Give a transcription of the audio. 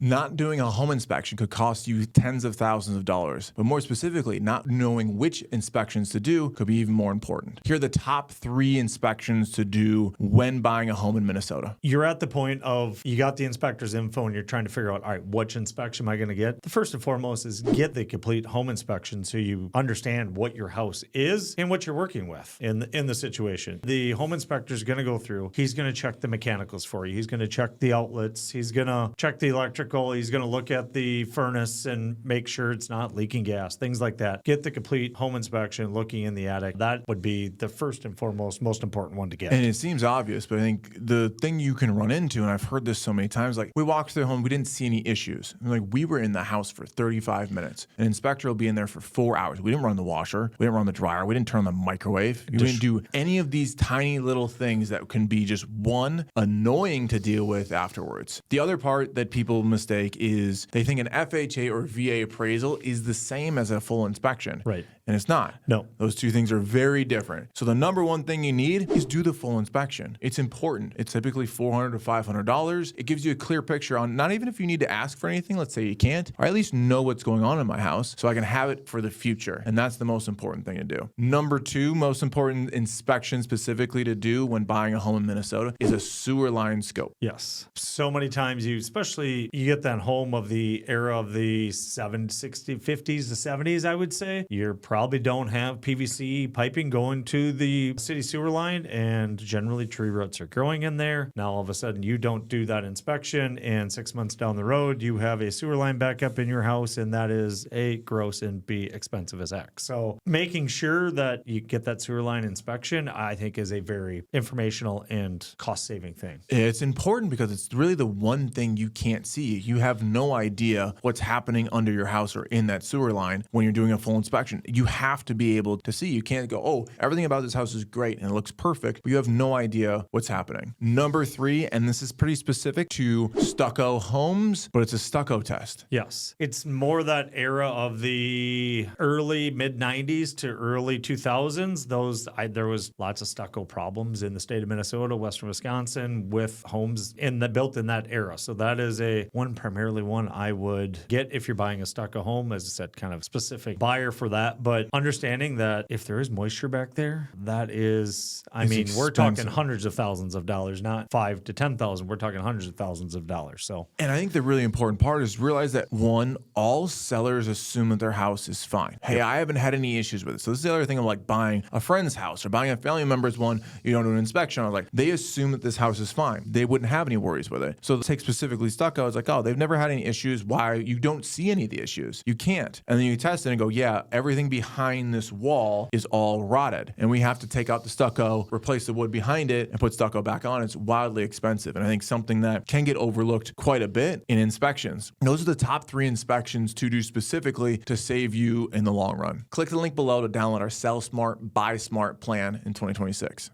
Not doing a home inspection could cost you tens of thousands of dollars, but more specifically, not knowing which inspections to do could be even more important. Here are the top 3 inspections to do when buying a home in Minnesota. You're at the point of you got the inspector's info and you're trying to figure out, all right, which inspection am I going to get? The first and foremost is get the complete home inspection so you understand what your house is and what you're working with in the situation. The home inspector is going to go through. He's going to check the mechanicals for you. He's going to check the outlets. He's going to check the electrical. He's going to look at the furnace and make sure it's not leaking gas, things like that. Get the complete home inspection, looking in the attic. That would be the first and foremost, most important one to get. And it seems obvious, but I think the thing you can run into, and I've heard this so many times, like we walked through the home, we didn't see any issues. Like we were in the house for 35 minutes. An inspector will be in there for 4 hours. We didn't run the washer. We didn't run the dryer. We didn't turn on the microwave. We didn't do any of these tiny little things that can be just one, annoying to deal with afterwards. The other part that people mistake is they think an FHA or VA appraisal is the same as a full inspection. Right. And it's not. No. Those two things are very different. So the number one thing you need is do the full inspection. It's important. It's typically $400 to $500. It gives you a clear picture on not even if you need to ask for anything, let's say you can't, or at least know what's going on in my house so I can have it for the future. And that's the most important thing to do. Number 2, most important inspection specifically to do when buying a home in Minnesota is a sewer line scope. Yes. So many times especially you get that home of the era of the 50s to 70s, I would say. You probably don't have PVC piping going to the city sewer line, and generally tree roots are growing in there. Now, all of a sudden, you don't do that inspection, and 6 months down the road, you have a sewer line back up in your house, and that is A, gross, and B, expensive as heck. So making sure that you get that sewer line inspection, I think, is a very informational and cost-saving thing. It's important because it's really the one thing you can't see. You have no idea what's happening under your house or in that sewer line when you're doing a full inspection. You have to be able to see. You can't go, oh, everything about this house is great and it looks perfect, but you have no idea what's happening. Number 3, and this is pretty specific to stucco homes, but it's a stucco test. Yes. It's more that era of the early mid-90s to early 2000s. There was lots of stucco problems in the state of Minnesota, western Wisconsin, with homes built in that era. So that is primarily one I would get if you're buying a stucco home, as I said, kind of specific buyer for that. But understanding that if there is moisture back there, that is, we're talking hundreds of thousands of dollars, not 5 to 10,000. We're talking hundreds of thousands of dollars. So, and I think the really important part is realize that one, all sellers assume that their house is fine. Hey, I haven't had any issues with it. So this is the other thing of like buying a friend's house or buying a family member's one. You don't do an inspection on. Like they assume that this house is fine. They wouldn't have any worries with it. So take specifically stucco. It's like, oh, they've never had any issues. Why? You don't see any of the issues. You can't. And then you test it and go, yeah, everything behind this wall is all rotted. And we have to take out the stucco, replace the wood behind it, and put stucco back on. It's wildly expensive. And I think something that can get overlooked quite a bit in inspections. Those are the top 3 inspections to do specifically to save you in the long run. Click the link below to download our Sell Smart, Buy Smart plan in 2026.